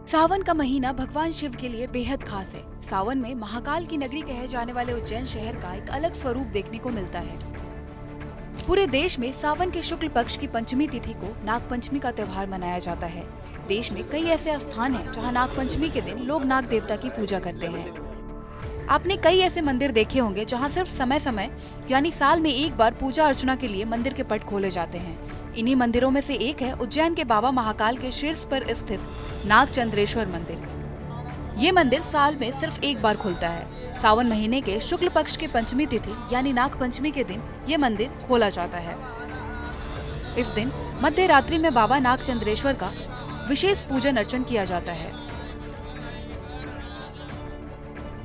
सावन का महीना भगवान शिव के लिए बेहद खास है। सावन में महाकाल की नगरी कहे जाने वाले उज्जैन शहर का एक अलग स्वरूप देखने को मिलता है। पूरे देश में सावन के शुक्ल पक्ष की पंचमी तिथि को नाग पंचमी का त्योहार मनाया जाता है। देश में कई ऐसे स्थान हैं जहां नाग पंचमी के दिन लोग नाग देवता की पूजा करते हैं। आपने कई ऐसे मंदिर देखे होंगे जहां सिर्फ समय समय यानी साल में एक बार पूजा अर्चना के लिए मंदिर के पट खोले जाते हैं। इन्हीं मंदिरों में से एक है उज्जैन के बाबा महाकाल के शीर्ष पर स्थित नागचंद्रेश्वर मंदिर। ये मंदिर साल में सिर्फ एक बार खुलता है। सावन महीने के शुक्ल पक्ष के पंचमी तिथि यानी नाग पंचमी के दिन ये मंदिर खोला जाता है। इस दिन मध्य रात्रि में बाबा नागचंद्रेश्वर का विशेष पूजन अर्चन किया जाता है।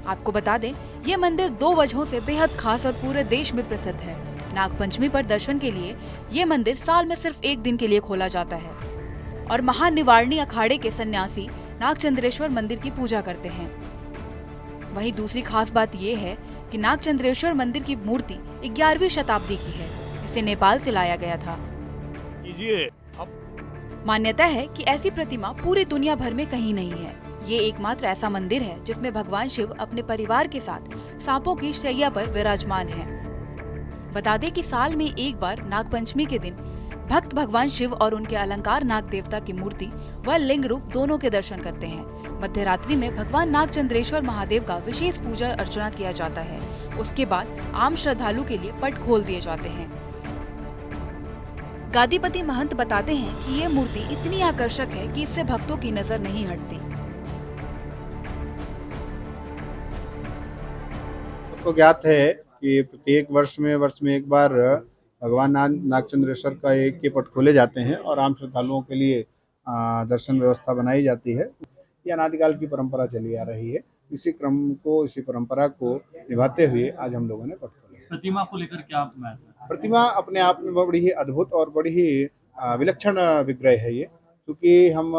आपको बता दें, ये मंदिर दो वजहों से बेहद खास और पूरे देश में प्रसिद्ध है। नाग पंचमी पर दर्शन के लिए ये मंदिर साल में सिर्फ एक दिन के लिए खोला जाता है और महानिवारणी अखाड़े के सन्यासी नागचंद्रेश्वर मंदिर की पूजा करते हैं। वहीं दूसरी खास बात ये है कि नागचंद्रेश्वर मंदिर की मूर्ति 11वीं शताब्दी की है। इसे नेपाल से लाया गया था। मान्यता है कि ऐसी प्रतिमा पूरी दुनिया भर में कहीं नहीं है। ये एकमात्र ऐसा मंदिर है जिसमें भगवान शिव अपने परिवार के साथ सांपों की शैया पर विराजमान हैं। बता दें कि साल में एक बार नागपंचमी के दिन भक्त भगवान शिव और उनके अलंकार नाग देवता की मूर्ति व लिंग रूप दोनों के दर्शन करते हैं। मध्य रात्रि में भगवान नागचंद्रेश्वर महादेव का विशेष पूजा अर्चना किया जाता है। उसके बाद आम श्रद्धालु के लिए पट खोल दिए जाते हैं। गादीपति महंत बताते हैं कि ये मूर्ति इतनी आकर्षक है कि इससे भक्तों की नजर नहीं हटती। आपको ज्ञात है कि प्रत्येक वर्ष में एक बार भगवान नागचंद्रेश्वर का एक पट खोले जाते हैं और आम श्रद्धालुओं के लिए दर्शन व्यवस्था बनाई जाती है। ये अनादिकाल की परंपरा चली आ रही है। इसी परंपरा को निभाते हुए आज हम लोगों ने पट खोले। प्रतिमा को लेकर क्या महत्व है? प्रतिमा अपने आप में बड़ी ही अद्भुत और बड़ी ही विलक्षण विग्रह है ये, क्योंकि हम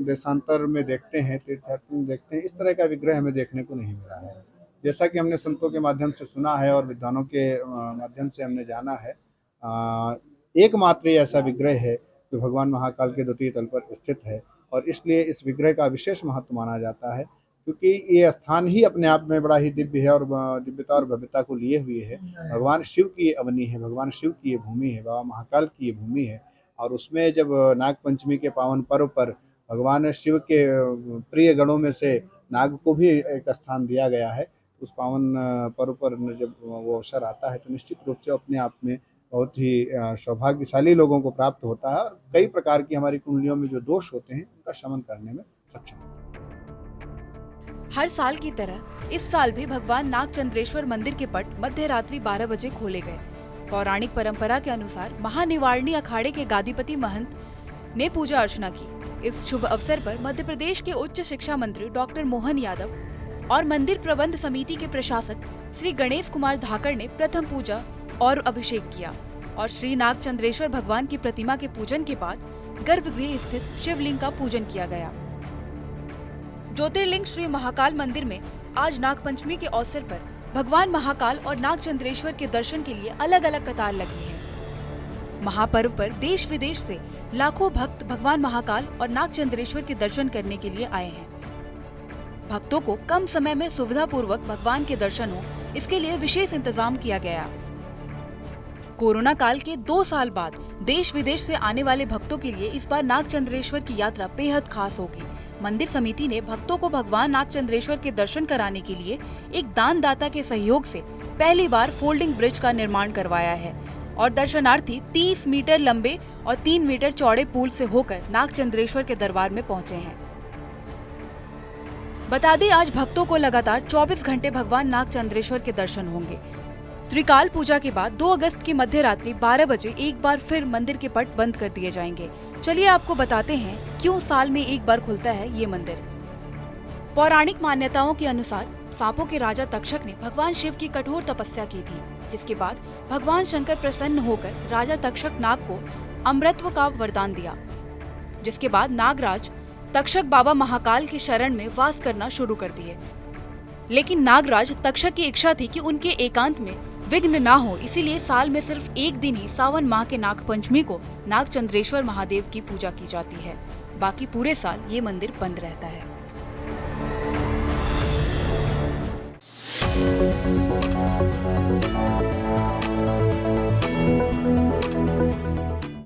देशांतर में देखते हैं, तीर्थयात्रा में देखते हैं, इस तरह का विग्रह हमें देखने को नहीं मिला है। जैसा कि हमने संतों के माध्यम से सुना है और विद्वानों के माध्यम से हमने जाना है, एकमात्र ऐसा विग्रह है जो भगवान महाकाल के द्वितीय तल पर स्थित है और इसलिए इस विग्रह का विशेष महत्व माना जाता है, क्योंकि ये स्थान ही अपने आप में बड़ा ही दिव्य है और दिव्यता और भव्यता को लिए हुए है। भगवान शिव की ये अवनी है, भगवान शिव की ये भूमि है, बाबा महाकाल की ये भूमि है और उसमें जब नाग पंचमी के पावन पर्व पर भगवान शिव के प्रिय गणों में से नाग को भी एक स्थान दिया गया है। उस पावन पर्व पर जब वो अवसर आता है तो निश्चित रूप से अपने आप में बहुत ही सौभाग्यशाली लोगों को प्राप्त होता है और कई प्रकार की हमारी कुंडलियों में जो दोष होते हैं उनका शमन करने में सक्षम होता है। हर साल की तरह इस साल भी भगवान नागचंद्रेश्वर मंदिर के पट मध्य रात्रि 12 बजे खोले गए। पौराणिक परंपरा के अनुसार महानिवारणी अखाड़े के गादीपति महंत ने पूजा अर्चना की। इस शुभ अवसर पर मध्य प्रदेश के उच्च शिक्षा मंत्री डॉक्टर मोहन यादव और मंदिर प्रबंध समिति के प्रशासक श्री गणेश कुमार धाकड़ ने प्रथम पूजा और अभिषेक किया और श्री नागचंद्रेश्वर भगवान की प्रतिमा के पूजन के बाद गर्भगृह स्थित शिवलिंग का पूजन किया गया। ज्योतिर्लिंग श्री महाकाल मंदिर में आज नागपंचमी के अवसर पर भगवान महाकाल और नागचंद्रेश्वर के दर्शन के लिए अलग अलग कतार लगी है। महापर्व पर देश विदेश से लाखों भक्त भगवान महाकाल और नागचंद्रेश्वर के दर्शन करने के लिए आए हैं। भक्तों को कम समय में सुविधापूर्वक भगवान के दर्शन हो, इसके लिए विशेष इंतजाम किया गया। कोरोना काल के 2 साल बाद देश विदेश से आने वाले भक्तों के लिए इस बार नागचंद्रेश्वर की यात्रा बेहद खास होगी। मंदिर समिति ने भक्तों को भगवान नागचंद्रेश्वर के दर्शन कराने के लिए एक दानदाता के सहयोग से पहली बार फोल्डिंग ब्रिज का निर्माण करवाया है और दर्शनार्थी 30 मीटर लंबे और 3 मीटर चौड़े पुल से होकर नागचंद्रेश्वर के दरबार में पहुँचे हैं। बता दें, आज भक्तों को लगातार 24 घंटे भगवान नागचंद्रेश्वर के दर्शन होंगे। त्रिकाल पूजा के बाद 2 अगस्त की मध्य रात्रि 12 बजे एक बार फिर मंदिर के पट बंद कर दिए जाएंगे। चलिए आपको बताते हैं क्यों साल में एक बार खुलता है ये मंदिर। पौराणिक मान्यताओं के अनुसार सांपों के राजा तक्षक ने भगवान शिव की कठोर तपस्या की थी, जिसके बाद भगवान शंकर प्रसन्न होकर राजा तक्षक नाग को अमृतत्व का वरदान दिया। जिसके बाद नागराज तक्षक बाबा महाकाल की शरण में वास करना शुरू कर दिए। लेकिन नागराज तक्षक की इच्छा थी कि उनके एकांत में विघ्न ना हो इसीलिए साल में सिर्फ एक दिन ही सावन माह के नाग पंचमी को नागचंद्रेश्वर महादेव की पूजा की जाती है। बाकी पूरे साल ये मंदिर बंद रहता है।